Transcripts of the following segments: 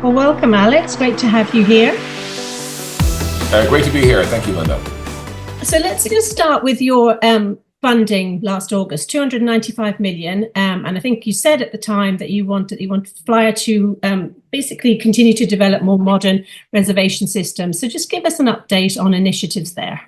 Well, welcome, Alex. Great to have you here. Great to be here. Thank you, Linda. So let's just start with your funding last August, 295 million. And I think you said at the time that you want Flyr to basically continue to develop more modern reservation systems. So just give us an update on initiatives there.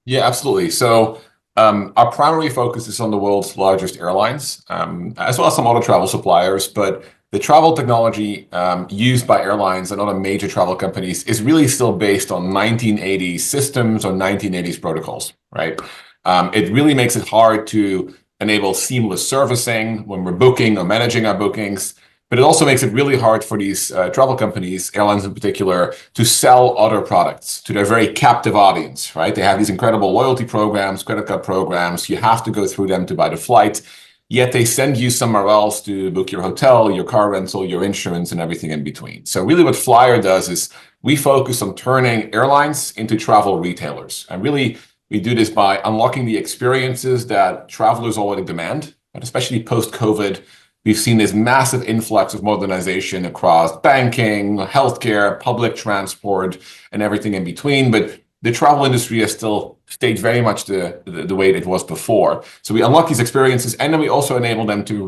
Yeah, absolutely. So our primary focus is on the world's largest airlines, as well as some other travel suppliers. But the travel technology used by airlines and other major travel companies is really still based on 1980s systems or 1980s protocols, right? It really makes it hard to enable seamless servicing when we're booking or managing our bookings. But it also makes it really hard for these travel companies, airlines in particular, to sell other products to their very captive audience, right? They have these incredible loyalty programs, credit card programs. You have to go through them to buy the flight. Yet they send you somewhere else to book your hotel, your car rental, your insurance, and everything in between. So really what Flyr does is we focus on turning airlines into travel retailers. And really, we do this by unlocking the experiences that travelers already demand, and especially post-COVID. We've seen this massive influx of modernization across banking, healthcare, public transport, and everything in between. But the travel industry has still stayed very much the way it was before. So we unlock these experiences, and then we also enable them to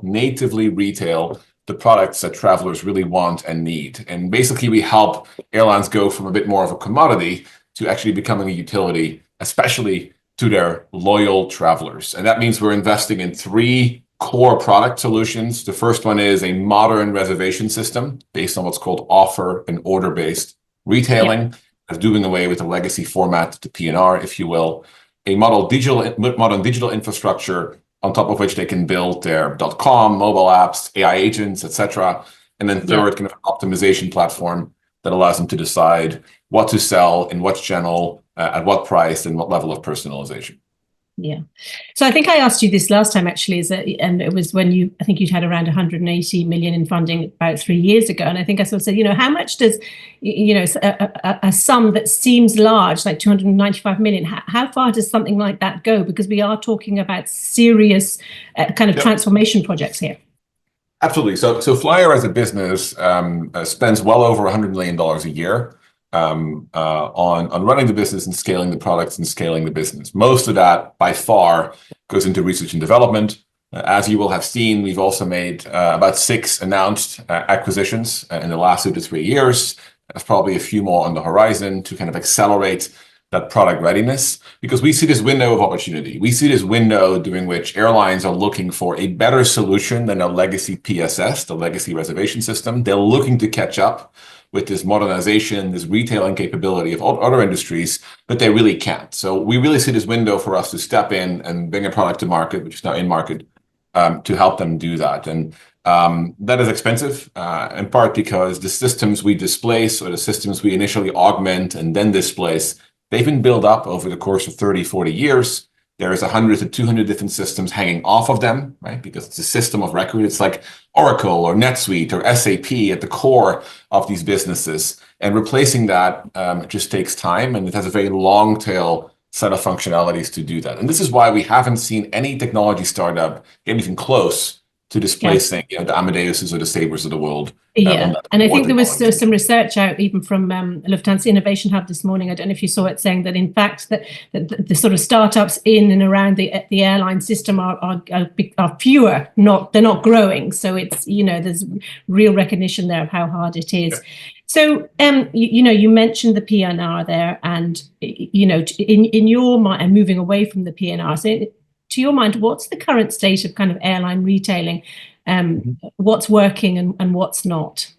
natively retail the products that travelers really want and need. And basically, we help airlines go from a bit more of a commodity to actually becoming a utility, especially to their loyal travelers. And that means we're investing in three core product solutions. The first one is a modern reservation system based on what's called offer and order-based retailing, of doing away with the legacy format, the PNR, if you will, a modern digital infrastructure on top of which they can build their .com, mobile apps, AI agents, etc. And then third, kind of optimization platform that allows them to decide what to sell in what channel, at what price, and what level of personalization. Yeah. So I think I asked you this last time, actually, and it was when I think you'd had around 180 million in funding about 3 years ago. And I think I sort of said, how much does, a sum that seems large, like 295 million, how far does something like that go? Because we are talking about serious kind of transformation projects here. Absolutely. So Flyr as a business spends well over $100 million a year on running the business and scaling the products and scaling the business. Most of that, by far, goes into research and development. As you will have seen, we've also made about 6 announced acquisitions in the last 2 to 3 years. There's probably a few more on the horizon to kind of accelerate that product readiness, because we see this window of opportunity. We see this window during which airlines are looking for a better solution than a legacy PSS, the legacy reservation system. They're looking to catch up with this modernization, this retailing capability of other industries, but they really can't. So we really see this window for us to step in and bring a product to market, which is now in market, to help them do that. And that is expensive, in part because the systems we displace or the systems we initially augment and then displace, they've been built up over the course of 30, 40 years. There is 100 to 200 different systems hanging off of them, right? Because it's a system of record. It's like Oracle or NetSuite or SAP at the core of these businesses. And replacing that just takes time, and it has a very long tail set of functionalities to do that. And this is why we haven't seen any technology startup get even close to displacing the Amadeuses or the Sabres of the world. And I think there was some research out even from Lufthansa Innovation Hub this morning. I don't know if you saw it, saying that in fact that the sort of startups in and around the airline system are fewer, they're not growing. So it's there's real recognition there of how hard it is. Yeah. So you mentioned the PNR there, and in your mind, and moving away from the PNR. So to your mind, what's the current state of kind of airline retailing? What's working and what's not?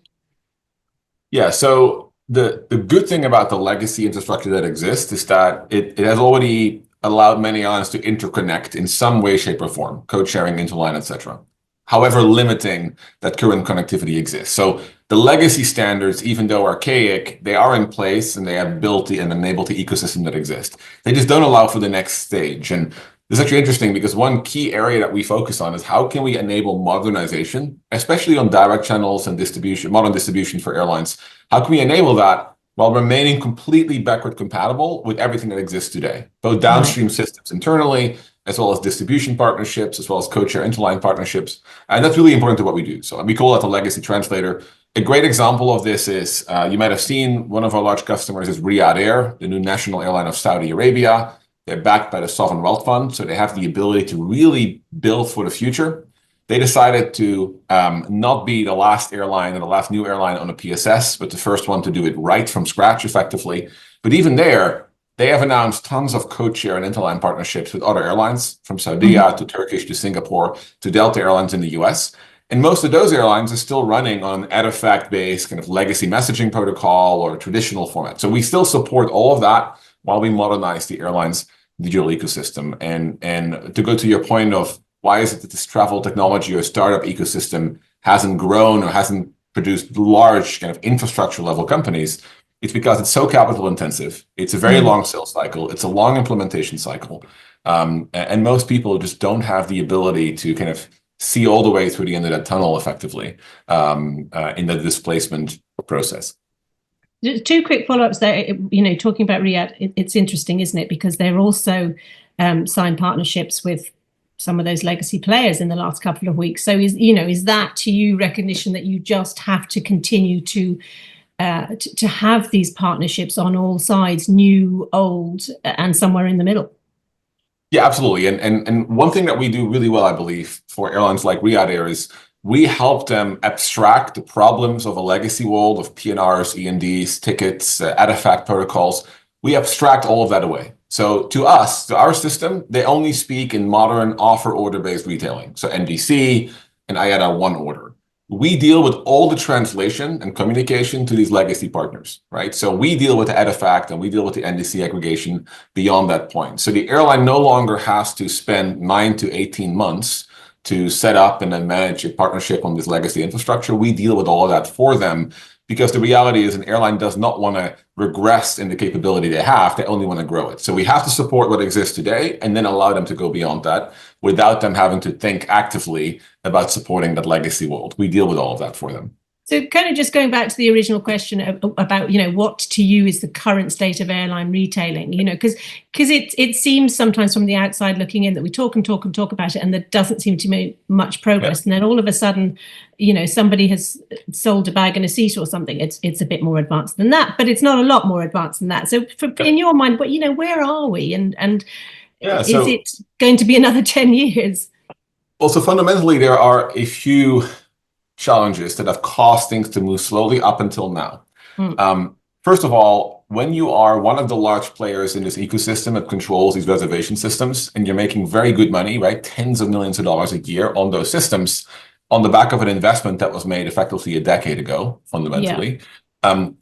Yeah, so the good thing about the legacy infrastructure that exists is that it has already allowed many airlines to interconnect in some way, shape, or form, code sharing, interline, etc. However, limiting that current connectivity exists. So the legacy standards, even though archaic, they are in place and they have built and enabled the ecosystem that exists. They just don't allow for the next stage. And this is actually interesting because one key area that we focus on is how can we enable modernization, especially on direct channels and distribution, modern distribution for airlines. How can we enable that while remaining completely backward compatible with everything that exists today, both downstream systems internally, as well as distribution partnerships, as well as code share interline partnerships. And that's really important to what we do. So we call that the legacy translator. a great example of this is, you might have seen one of our large customers is Riyadh Air, the new national airline of Saudi Arabia. They're backed by the Sovereign Wealth Fund, so they have the ability to really build for the future. They decided to not be the last airline and the last new airline on a PSS, but the first one to do it right from scratch effectively. But even there, they have announced tons of codeshare and interline partnerships with other airlines, from Saudia to Turkish to Singapore to Delta Airlines in the US. And most of those airlines are still running on artifact-based kind of legacy messaging protocol or traditional format. So we still support all of that while we modernize the airline's digital ecosystem. And to go to your point of why is it that this travel technology or startup ecosystem hasn't grown or hasn't produced large kind of infrastructure level companies, it's because it's so capital intensive. It's a very long sales cycle. It's a long implementation cycle. And most people just don't have the ability to kind of see all the way through the end of that tunnel effectively in the displacement process. Two quick follow-ups there. Talking about Riyadh, it's interesting, isn't it? Because they're also signed partnerships with some of those legacy players in the last couple of weeks. So is that to you recognition that you just have to continue to have these partnerships on all sides, new, old, and somewhere in the middle? Yeah, absolutely. And one thing that we do really well, I believe, for airlines like Riyadh Air is we help them abstract the problems of a legacy world of PNRs, ENDs, tickets, artifact protocols. We abstract all of that away. So to us, to our system, they only speak in modern offer order-based retailing. So NDC and IATA one order. We deal with all the translation and communication to these legacy partners, right? So we deal with the artifact and we deal with the NDC aggregation beyond that point. So the airline no longer has to spend 9 to 18 months to set up and then manage a partnership on this legacy infrastructure. We deal with all of that for them, because the reality is an airline does not want to regress in the capability they have. They only want to grow it. So we have to support what exists today and then allow them to go beyond that without them having to think actively about supporting that legacy world. We deal with all of that for them. So kind of just going back to the original question about, what to you is the current state of airline retailing, because it seems sometimes from the outside looking in that we talk about it and there doesn't seem to be much progress. Yeah. And then all of a sudden, somebody has sold a bag and a seat or something. It's a bit more advanced than that, but it's not a lot more advanced than that. So in your mind, where are we? And is it going to be another 10 years? Well, so fundamentally, there are a few challenges that have caused things to move slowly up until now. First of all, when you are one of the large players in this ecosystem that controls these reservation systems and you're making very good money, right, tens of millions of dollars a year on those systems on the back of an investment that was made effectively a decade ago, fundamentally,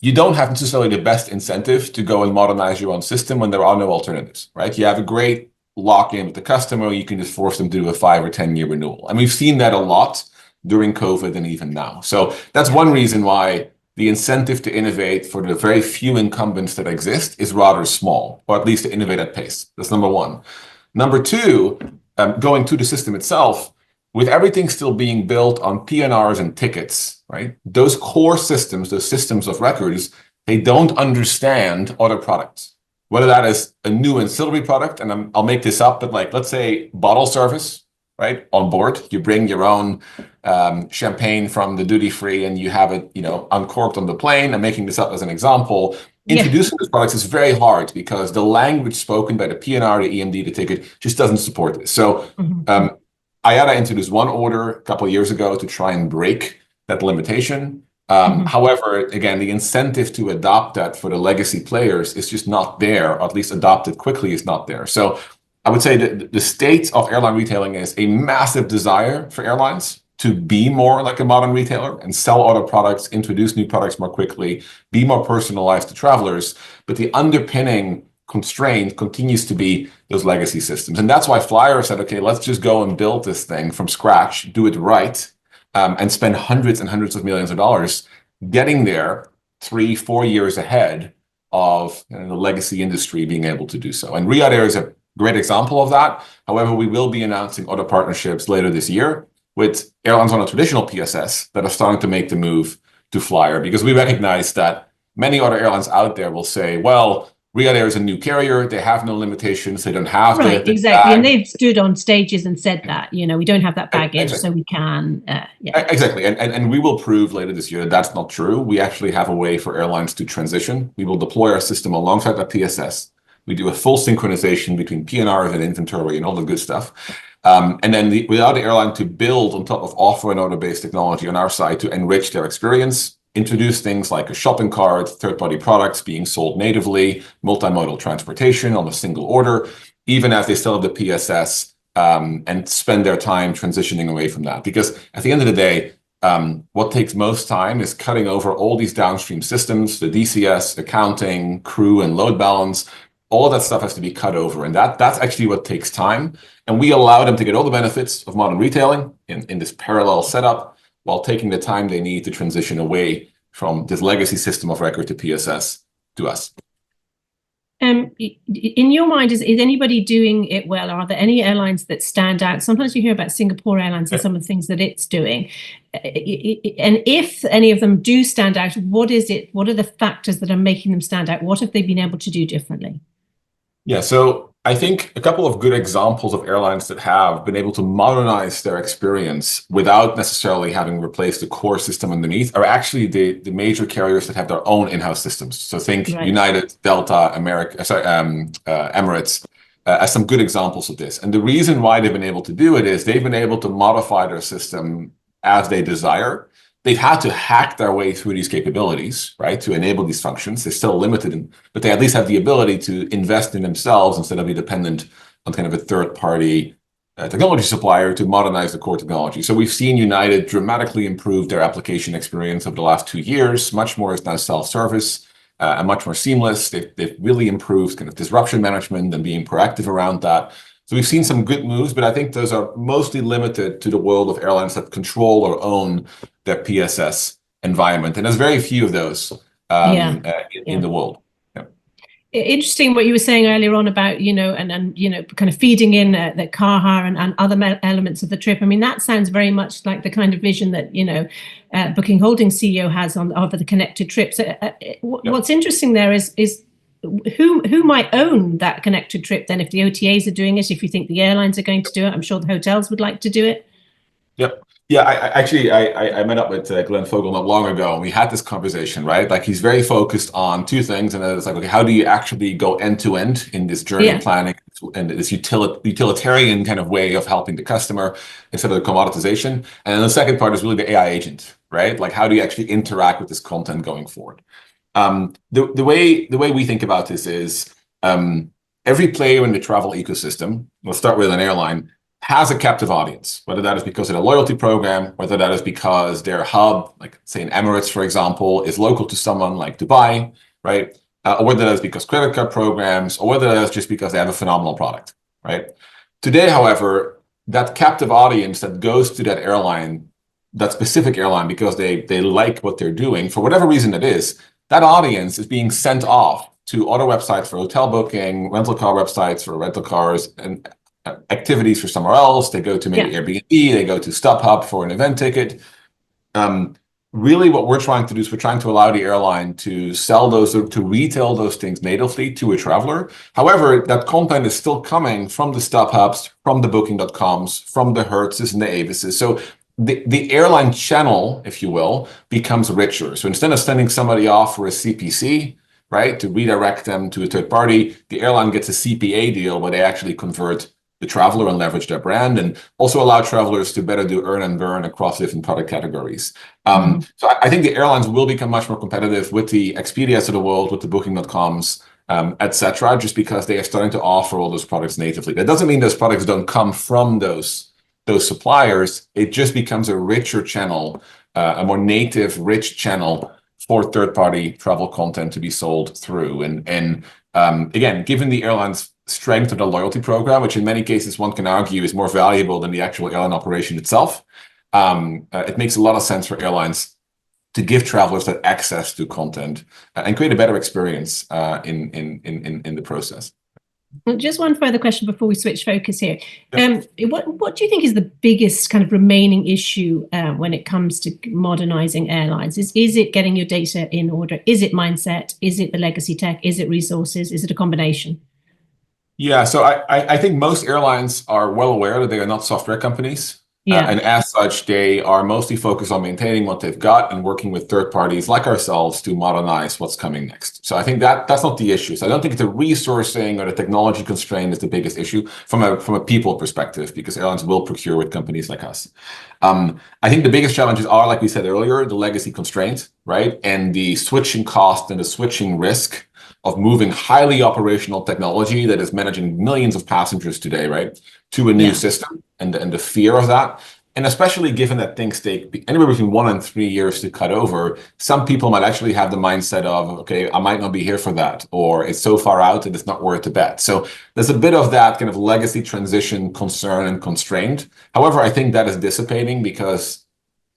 you don't have necessarily the best incentive to go and modernize your own system when there are no alternatives, right? You have a great lock-in with the customer. You can just force them to do a 5 or 10-year renewal. And we've seen that a lot during COVID and even now. So that's one reason why the incentive to innovate for the very few incumbents that exist is rather small, or at least to innovate at pace. That's number one. Number two, going to the system itself, with everything still being built on PNRs and tickets, right? Those core systems, those systems of records, they don't understand other products. Whether that is a new ancillary product, and I'll make this up, but like, let's say bottle service, right? On board, you bring your own champagne from the duty free and you have it, uncorked on the plane. I'm making this up as an example. Introducing those products is very hard because the language spoken by the PNR, the EMD, the ticket just doesn't support this. So IATA introduced one order a couple of years ago to try and break that limitation. However, again, the incentive to adopt that for the legacy players is just not there, or at least adopt it quickly is not there. So I would say that the state of airline retailing is a massive desire for airlines to be more like a modern retailer and sell other products, introduce new products more quickly, be more personalized to travelers. But the underpinning constraint continues to be those legacy systems. And that's why Flyr said, okay, let's just go and build this thing from scratch, do it right, and spend hundreds and hundreds of millions of dollars getting there 3-4 years ahead of the legacy industry being able to do so. And Riyadh Air is a great example of that. However, we will be announcing other partnerships later this year with airlines on a traditional PSS that are starting to make the move to Flyr, because we recognize that many other airlines out there will say, well, Riyadh Air is a new carrier. They have no limitations. They don't have right, the exactly. bag. And they've stood on stages and said that, we don't have that baggage, Exactly. so we can, Exactly. And we will prove later this year that that's not true. We actually have a way for airlines to transition. We will deploy our system alongside the PSS. We do a full synchronization between PNRs and inventory and all the good stuff. And then we allow the airline to build on top of offer and order-based technology on our side to enrich their experience, introduce things like a shopping cart, third-party products being sold natively, multimodal transportation on a single order, even as they still have the PSS, and spend their time transitioning away from that. Because at the end of the day, what takes most time is cutting over all these downstream systems, the DCS, accounting, crew, and load balance. All of that stuff has to be cut over, and that's actually what takes time. And we allow them to get all the benefits of modern retailing in this parallel setup, while taking the time they need to transition away from this legacy system of record to PSS to us. In your mind, is anybody doing it well? Are there any airlines that stand out? Sometimes you hear about Singapore Airlines and some of the things that it's doing. And if any of them do stand out, what is it? What are the factors that are making them stand out? What have they been able to do differently? Yeah, so I think a couple of good examples of airlines that have been able to modernize their experience without necessarily having replaced the core system underneath are actually the major carriers that have their own in-house systems. So think Right. United, Delta, Emirates, as some good examples of this. And the reason why they've been able to do it is they've been able to modify their system as they desire. They've had to hack their way through these capabilities, right, to enable these functions. They're still limited, but they at least have the ability to invest in themselves instead of be dependent on kind of a third-party technology supplier to modernize the core technology. So we've seen United dramatically improve their application experience over the last 2 years. Much more is now self-service and much more seamless. They've really improved kind of disruption management and being proactive around that. So we've seen some good moves, but I think those are mostly limited to the world of airlines that control or own their PSS environment. And there's very few of those in the world. Yeah. Interesting what you were saying earlier on about, kind of feeding in the car hire and other elements of the trip. I mean, that sounds very much like the kind of vision that, Booking Holdings CEO has of the connected trips. What's interesting there is who might own that connected trip then, if the OTAs are doing it, if you think the airlines are going to do it? I'm sure the hotels would like to do it. Yep. Yeah, I met up with Glenn Fogel not long ago, and we had this conversation, right? Like, he's very focused on two things, and it's like, okay, how do you actually go end to end in this journey planning and this utilitarian kind of way of helping the customer instead of the commoditization? And then the second part is really the AI agent, right? Like, how do you actually interact with this content going forward? The way we think about this is every player in the travel ecosystem, we'll start with an airline, has a captive audience, whether that is because of a loyalty program, whether that is because their hub, like say in Emirates, for example, is local to someone like Dubai, right? Or whether that is because credit card programs, or whether that is just because they have a phenomenal product, right? Today, however, that captive audience that goes to that airline, that specific airline, because they like what they're doing, for whatever reason it is, that audience is being sent off to other websites for hotel booking, rental car websites for rental cars, and activities for somewhere else. They go to maybe Airbnb, they go to StubHub for an event ticket. Really what we're trying to do is we're trying to allow the airline to sell those, to retail those things natively to a traveler. However, that content is still coming from the StubHubs, from the Booking.coms, from the Hertz's and the Avises. So the airline channel, if you will, becomes richer. So instead of sending somebody off for a CPC, right, to redirect them to a third party, the airline gets a CPA deal where they actually convert the traveler and leverage their brand, and also allow travelers to better do earn and burn across different product categories. So I think the airlines will become much more competitive with the Expedias of the world, with the Booking.coms, etc., just because they are starting to offer all those products natively. That doesn't mean those products don't come from those suppliers. It just becomes a richer channel, a more native, rich channel for third-party travel content to be sold through. And again, given the airlines' strength of the loyalty program, which in many cases one can argue is more valuable than the actual airline operation itself, it makes a lot of sense for airlines to give travelers that access to content and create a better experience in the process. Well, just one further question before we switch focus here. Yeah. What do you think is the biggest kind of remaining issue when it comes to modernizing airlines? Is it getting your data in order? Is it mindset? Is it the legacy tech? Is it resources? Is it a combination? Yeah, so I think most airlines are well aware that they are not software companies. Yeah. And as such, they are mostly focused on maintaining what they've got and working with third parties like ourselves to modernize what's coming next. So I think that's not the issue. So I don't think the resourcing or the technology constraint is the biggest issue from a people perspective, because airlines will procure with companies like us. I think the biggest challenges are, like we said earlier, the legacy constraint, right? And the switching cost and the switching risk of moving highly operational technology that is managing millions of passengers today, right, to a new system, and the fear of that. And especially given that things take anywhere between 1 and 3 years to cut over, some people might actually have the mindset of, okay, I might not be here for that, or it's so far out that it's not worth the bet. So there's a bit of that kind of legacy transition concern and constraint. However, I think that is dissipating because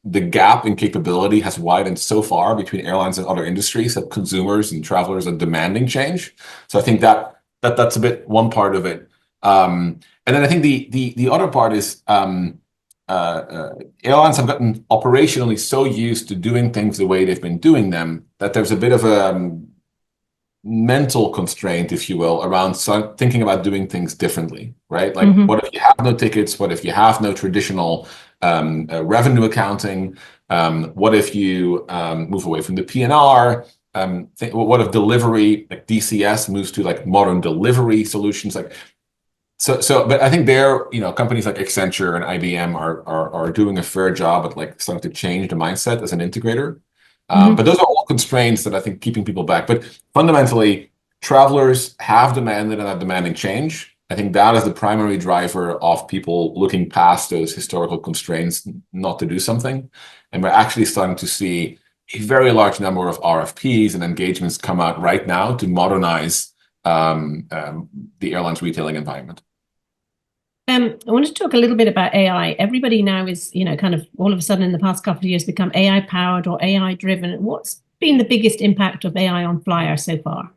the gap in capability has widened so far between airlines and other industries that consumers and travelers are demanding change. So I think that's a bit one part of it. And then I think the other part is airlines have gotten operationally so used to doing things the way they've been doing them that there's a bit of a mental constraint, if you will, around thinking about doing things differently, right? Like, what if you have no tickets? What if you have no traditional revenue accounting? What if you move away from the PNR? What if delivery, like DCS, moves to like modern delivery solutions? Like, but I think companies like Accenture and IBM are doing a fair job at like starting to change the mindset as an integrator. But those are all constraints that I think keeping people back. But fundamentally, travelers have demanded and are demanding change. I think that is the primary driver of people looking past those historical constraints not to do something. And we're actually starting to see a very large number of RFPs and engagements come out right now to modernize the airline's retailing environment. I wanted to talk a little bit about AI. Everybody now is, kind of all of a sudden in the past couple of years become AI powered or AI driven. What's been the biggest impact of AI on Flyr so far?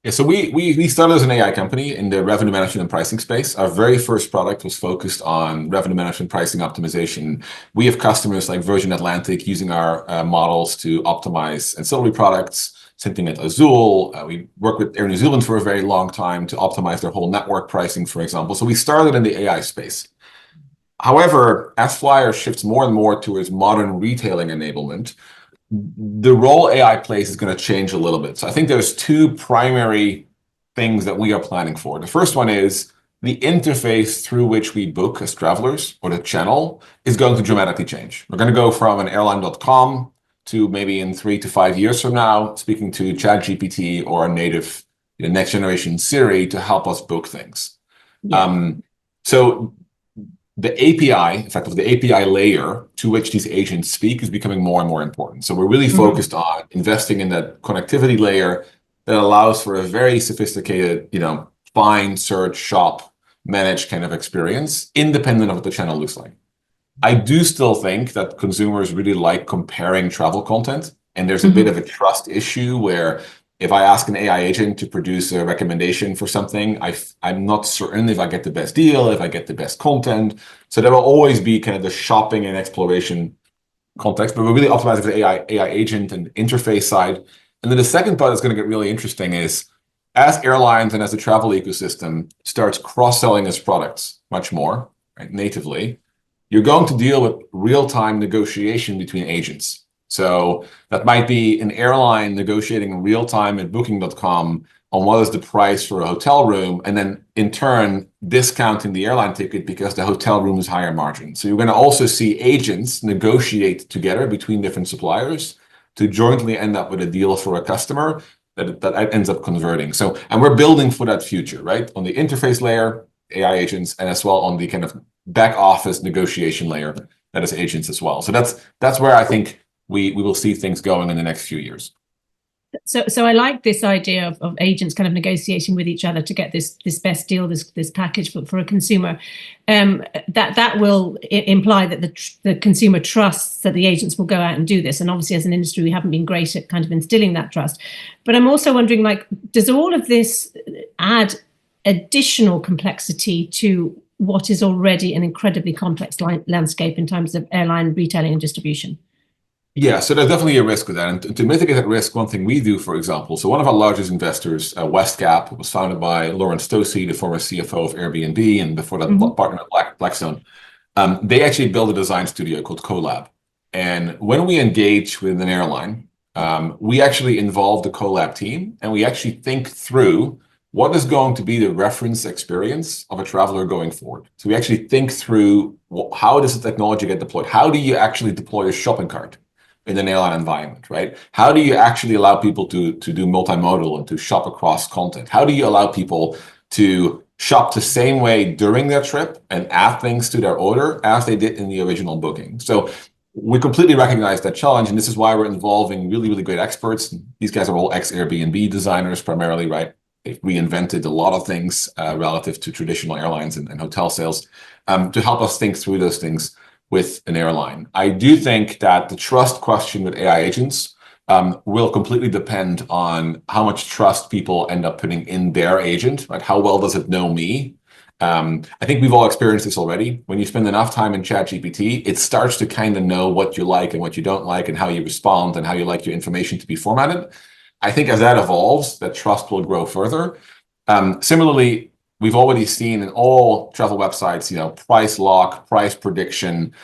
Yeah, so we started as an AI company in the revenue management and pricing space. Our very first product was focused on revenue management, pricing optimization. We have customers like Virgin Atlantic using our models to optimize ancillary products. Same thing at Azul. We worked with Air New Zealand for a very long time to optimize their whole network pricing, for example. So we started in the AI space. However, as Flyr shifts more and more towards modern retailing enablement, the role AI plays is going to change a little bit. So I think there's two primary things that we are planning for. The first one is the interface through which we book as travelers, or the channel, is going to dramatically change. We're going to go from an airline.com to maybe in 3 to 5 years from now, speaking to ChatGPT or a native next generation Siri to help us book things. Yeah. So the API, effectively the API layer to which these agents speak, is becoming more and more important. So we're really focused on investing in that connectivity layer that allows for a very sophisticated, find, search, shop, manage kind of experience, independent of what the channel looks like. I do still think that consumers really like comparing travel content, and there's a bit of a trust issue where if I ask an AI agent to produce a recommendation for something, I'm not certain if I get the best deal, if I get the best content. So there will always be kind of the shopping and exploration context, but we're really optimizing for the AI agent and interface side. And then the second part that's going to get really interesting is as airlines and as the travel ecosystem starts cross-selling its products much more, right, natively, you're going to deal with real-time negotiation between agents. So that might be an airline negotiating real time at booking.com on what is the price for a hotel room, and then in turn discounting the airline ticket because the hotel room is higher margin. So you're going to also see agents negotiate together between different suppliers to jointly end up with a deal for a customer that ends up converting. So, and we're building for that future, right? On the interface layer, AI agents, and as well on the kind of back office negotiation layer, that is agents as well. So that's where I think we will see things going in the next few years. So I like this idea of agents kind of negotiating with each other to get this best deal, this package for a consumer. That will imply that the consumer trusts that the agents will go out and do this. And obviously, as an industry, we haven't been great at kind of instilling that trust. But I'm also wondering, like, does all of this add additional complexity to what is already an incredibly complex landscape in terms of airline retailing and distribution? Yeah, so there's definitely a risk with that. And to mitigate that risk, one thing we do, for example, so one of our largest investors, Westgap, was founded by Lawrence Tosi, the former CFO of Airbnb, and before that, partner at Blackstone. They actually built a design studio called Colab. And when we engage with an airline, we actually involve the Colab team, and we actually think through what is going to be the reference experience of a traveler going forward. So we actually think through how does the technology get deployed? How do you actually deploy a shopping cart in an airline environment, right? How do you actually allow people to do multimodal and to shop across content? How do you allow people to shop the same way during their trip and add things to their order as they did in the original booking? So we completely recognize that challenge, and this is why we're involving really, really great experts. These guys are all ex-Airbnb designers primarily, right? They've reinvented a lot of things relative to traditional airlines and hotel sales to help us think through those things with an airline. I do think that the trust question with AI agents will completely depend on how much trust people end up putting in their agent, right? How well does it know me? I think we've all experienced this already. When you spend enough time in ChatGPT, it starts to kind of know what you like and what you don't like and how you respond and how you like your information to be formatted. I think as that evolves, that trust will grow further. Similarly, we've already seen in all travel websites, price lock, price prediction,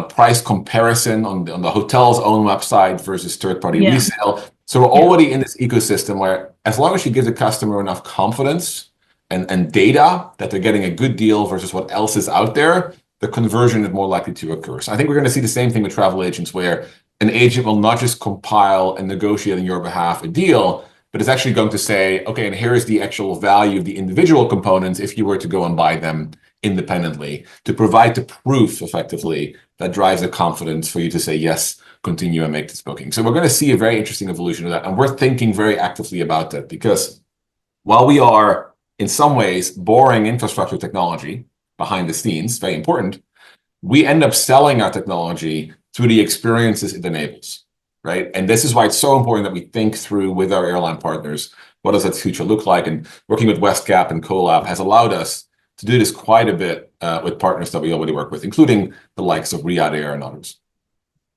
price comparison on the hotel's own website versus third-party resale. So we're already in this ecosystem where as long as you give the customer enough confidence and data that they're getting a good deal versus what else is out there, the conversion is more likely to occur. So I think we're going to see the same thing with travel agents where an agent will not just compile and negotiate on your behalf a deal, but it's actually going to say, okay, and here is the actual value of the individual components if you were to go and buy them independently, to provide the proof effectively that drives the confidence for you to say, yes, continue and make this booking. So we're going to see a very interesting evolution of that. And we're thinking very actively about that because while we are in some ways boring infrastructure technology behind the scenes, very important, we end up selling our technology through the experiences it enables. Right. And this is why it's so important that we think through with our airline partners, what does that future look like? And working with Westgap and Colab has allowed us to do this quite a bit with partners that we already work with, including the likes of Riyadh Air and others.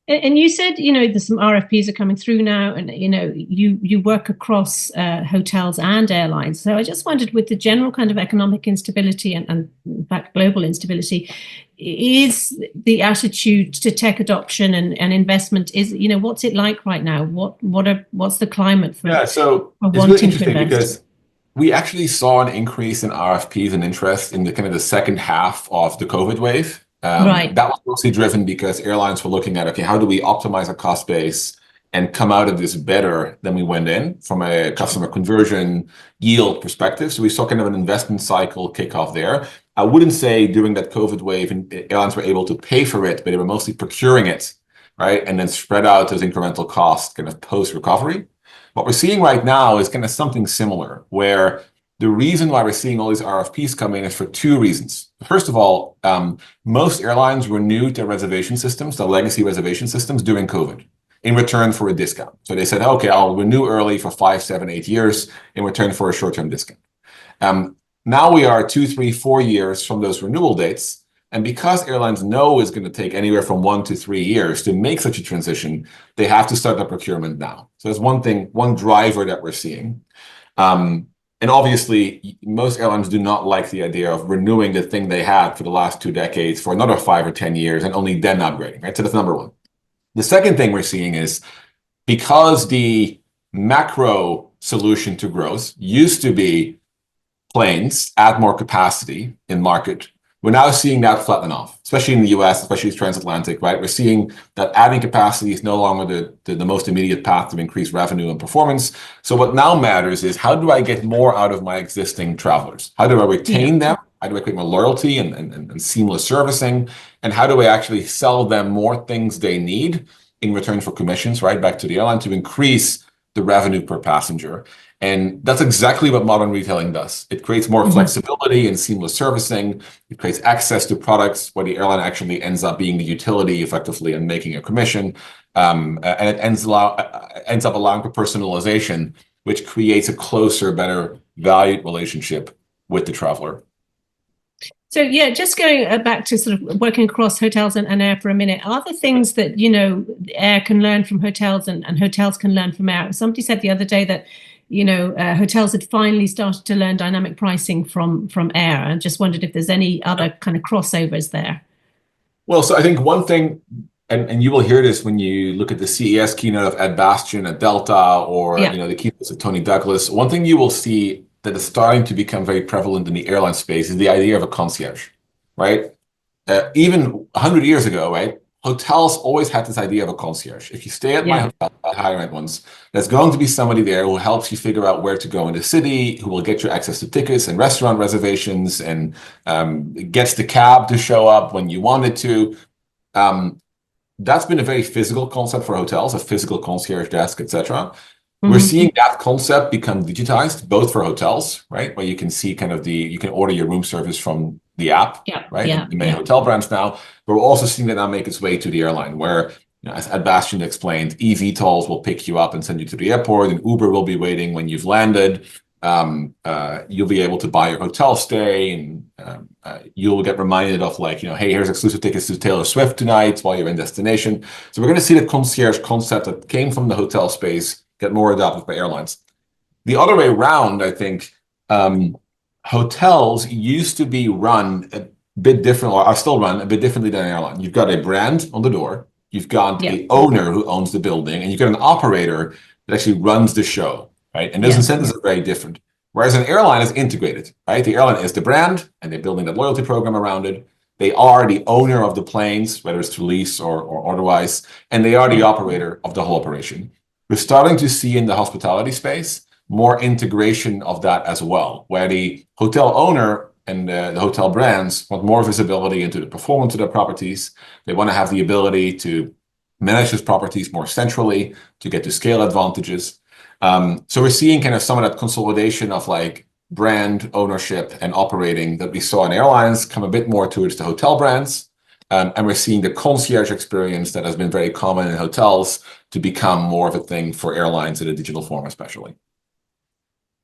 And you said, there's some RFPs are coming through now, and, you work across hotels and airlines. So I just wondered, with the general kind of economic instability and in fact, global instability, is the attitude to tech adoption and investment, what's it like right now? What's the climate for? Yeah, so it's really interesting because we actually saw an increase in RFPs and interest in the kind of the second half of the COVID wave. That was mostly driven because airlines were looking at, okay, how do we optimize our cost base and come out of this better than we went in from a customer conversion yield perspective? So we saw kind of an investment cycle kick off there. I wouldn't say during that COVID wave, airlines were able to pay for it, but they were mostly procuring it, right? And then spread out those incremental costs kind of post-recovery. What we're seeing right now is kind of something similar, where the reason why we're seeing all these RFPs come in is for two reasons. First of all, most airlines renewed their reservation systems, the legacy reservation systems during COVID, in return for a discount. So they said, okay, I'll renew early for 5, 7, 8 years in return for a short-term discount. Now we are 2, 3, 4 years from those renewal dates. And because airlines know it's going to take anywhere from 1 to 3 years to make such a transition, they have to start the procurement now. So that's one thing, one driver that we're seeing. And obviously, most airlines do not like the idea of renewing the thing they had for the last 2 decades for another 5 or 10 years and only then upgrading, right? So that's number one. The second thing we're seeing is because the macro solution to growth used to be planes, add more capacity in market, we're now seeing that flatten off, especially in the US, especially transatlantic, right? We're seeing that adding capacity is no longer the most immediate path to increase revenue and performance. So what now matters is, how do I get more out of my existing travelers? How do I retain them? How do I create more loyalty and seamless servicing? And how do I actually sell them more things they need in return for commissions, right? Back to the airline to increase the revenue per passenger. And that's exactly what modern retailing does. It creates more flexibility and seamless servicing. It creates access to products where the airline actually ends up being the utility effectively and making a commission. And it ends up allowing for personalization, which creates a closer, better valued relationship with the traveler. So yeah, just going back to sort of working across hotels and air for a minute, are there things that, you know, air can learn from hotels and hotels can learn from air? Somebody said the other day that, you know, hotels had finally started to learn dynamic pricing from air. I just wondered if there's any other kind of crossovers there. Well, so I think one thing, and you will hear this when you look at the CES keynote of Ed Bastian at Delta, or Yeah. you know, the keynotes of Tony Douglas. One thing you will see that is starting to become very prevalent in the airline space is the idea of a concierge, right? Even 100 years ago, right? Hotels always had this idea of a concierge. If you stay at my hotel, higher end ones, there's going to be somebody there who helps you figure out where to go in the city, who will get you access to tickets and restaurant reservations, and gets the cab to show up when you want it to. That's been a very physical concept for hotels, a physical concierge desk, etc. We're seeing that concept become digitized, both for hotels, right? Where you can see kind of you can order your room service from the app, right? The main hotel brands now. But we're also seeing that now make its way to the airline, where, you know, as Ed Bastian explained, eVTOLs will pick you up and send you to the airport, and Uber will be waiting when you've landed. You'll be able to buy your hotel stay, and you'll get reminded of, like, you know, hey, here's exclusive tickets to Taylor Swift tonight while you're in destination. So we're going to see the concierge concept that came from the hotel space get more adopted by airlines. The other way around, I think, hotels used to be run a bit different, or are still run a bit differently than an airline. You've got a brand on the door, you've got the owner who owns the building, and you've got an operator that actually runs the show, right? And those incentives are very different. Whereas an airline is integrated, right? The airline is the brand, and they're building that loyalty program around it. They are the owner of the planes, whether it's to lease or otherwise, and they are the operator of the whole operation. We're starting to see in the hospitality space more integration of that as well, where the hotel owner and the hotel brands want more visibility into the performance of their properties. They want to have the ability to manage those properties more centrally to get to scale advantages. So we're seeing kind of some of that consolidation of, like, brand ownership and operating that we saw in airlines come a bit more towards the hotel brands. And we're seeing the concierge experience that has been very common in hotels to become more of a thing for airlines in a digital form, especially.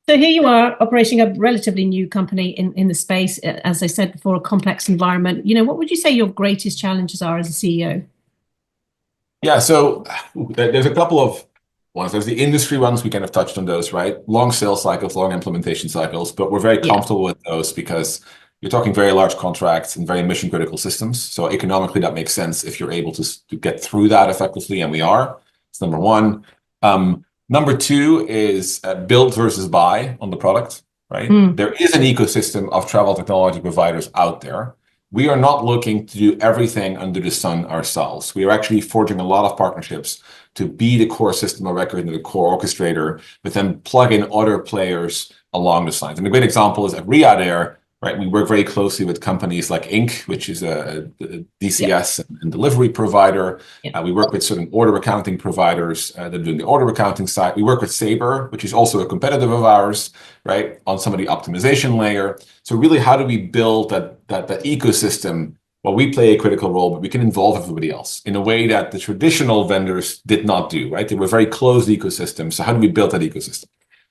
So here you are operating a relatively new company in the space, as I said before, a complex environment. You know, what would you say your greatest challenges are as a CEO? Yeah, so there's a couple of ones. There's the industry ones, we kind of touched on those, right? Long sales cycles, long implementation cycles, but we're very comfortable with those because you're talking very large contracts and very mission critical systems. So economically, that makes sense if you're able to get through that effectively, and we are. It's number one. Number two is build versus buy on the product, right? There is an ecosystem of travel technology providers out there. We are not looking to do everything under the sun ourselves. We are actually forging a lot of partnerships to be the core system of record and the core orchestrator, but then plug in other players along the lines. And a great example is at Riyadh Air, right? We work very closely with companies like Inc., which is a DCS and delivery provider. We work with certain order accounting providers that are doing the order accounting side. We work with Sabre, which is also a competitor of ours, right, on some of the optimization layer. So really, how do we build that ecosystem? Well, we play a critical role, but we can involve everybody else in a way that the traditional vendors did not do, right? They were very closed ecosystems. So how do we build that ecosystem?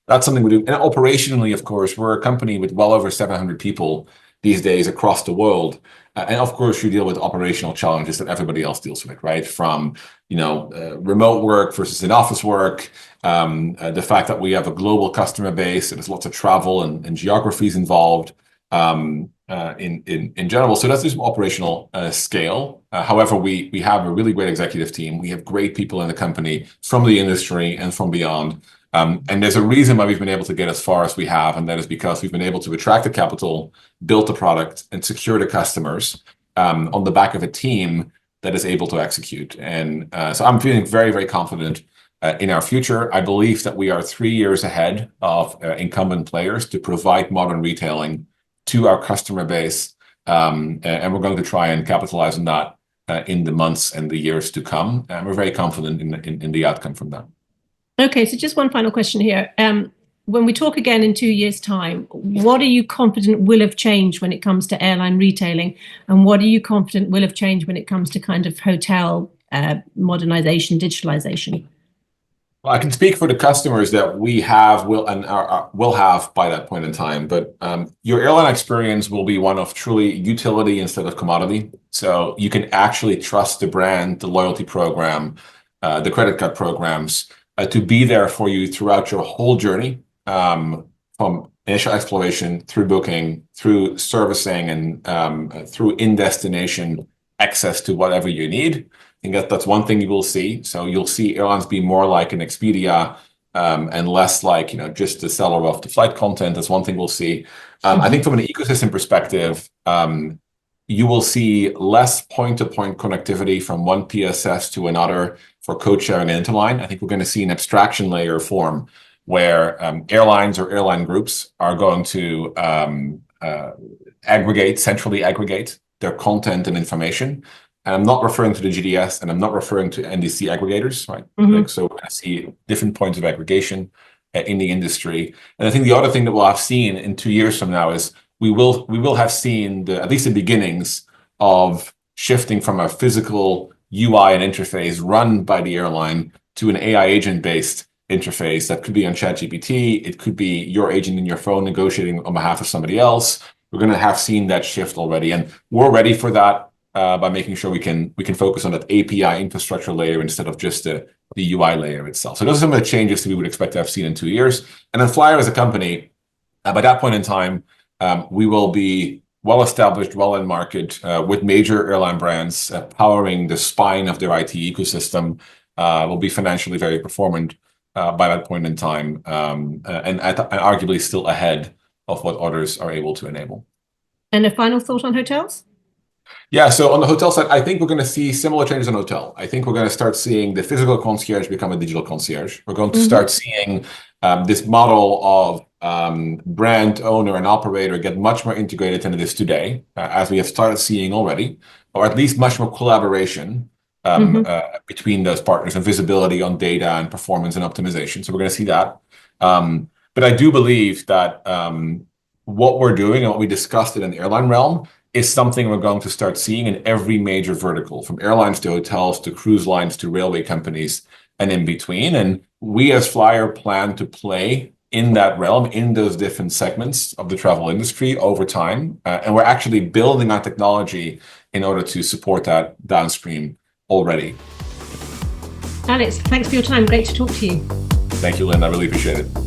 That's something we do. And operationally, of course, we're a company with well over 700 people these days across the world. And of course, you deal with operational challenges that everybody else deals with, right? From, you know, remote work versus in-office work, the fact that we have a global customer base, and there's lots of travel and geographies involved in general. So that's just operational scale. However, we have a really great executive team. We have great people in the company from the industry and from beyond. And there's a reason why we've been able to get as far as we have, and that is because we've been able to attract the capital, build the product, and secure the customers on the back of a team that is able to execute. And so I'm feeling very, very confident in our future. I believe that we are 3 years ahead of incumbent players to provide modern retailing to our customer base. And we're going to try and capitalize on that in the months and the years to come. And we're very confident in the outcome from that. Okay, so just one final question here. When we talk again in 2 years' time, what are you confident will have changed when it comes to airline retailing? And what are you confident will have changed when it comes to kind of hotel modernization, digitalization? Well, I can speak for the customers that we have, will have by that point in time. But your airline experience will be one of truly utility instead of commodity. So you can actually trust the brand, the loyalty program, the credit card programs to be there for you throughout your whole journey, from initial exploration through booking, through servicing, and through in-destination access to whatever you need. I think that's one thing you will see. So you'll see airlines be more like an Expedia, and less like, just the seller of the flight content. That's one thing we'll see. I think from an ecosystem perspective, you will see less point-to-point connectivity from one PSS to another for code sharing and interline. I think we're going to see an abstraction layer form where airlines or airline groups are going to centrally aggregate their content and information. And I'm not referring to the GDS, and I'm not referring to NDC aggregators, right? So we're going to see different points of aggregation in the industry. And I think the other thing that we'll have seen in 2 years from now is we will have seen at least the beginnings of shifting from a physical UI and interface run by the airline to an AI agent-based interface that could be on ChatGPT. It could be your agent in your phone negotiating on behalf of somebody else. We're going to have seen that shift already, and we're ready for that. By making sure we can focus on that API infrastructure layer instead of just the UI layer itself. So those are some of the changes that we would expect to have seen in 2 years. And then Flyr as a company, by that point in time, we will be well established, well in market, with major airline brands powering the spine of their IT ecosystem. Will be financially very performant by that point in time, and arguably still ahead of what others are able to enable. And a final thought on hotels? Yeah, so on the hotel side, I think we're going to see similar changes in hotel. I think we're going to start seeing the physical concierge become a digital concierge. We're going to start seeing this model of brand owner and operator get much more integrated than it is today, as we have started seeing already, or at least much more collaboration between those partners and visibility on data and performance and optimization. So we're going to see that. But I do believe that what we're doing and what we discussed in an airline realm is something we're going to start seeing in every major vertical, from airlines to hotels to cruise lines to railway companies and in between. And we as Flyr plan to play in that realm, in those different segments of the travel industry over time. And we're actually building our technology in order to support that downstream already. Alex, thanks for your time. Great to talk to you. Thank you, Lynn. I really appreciate it.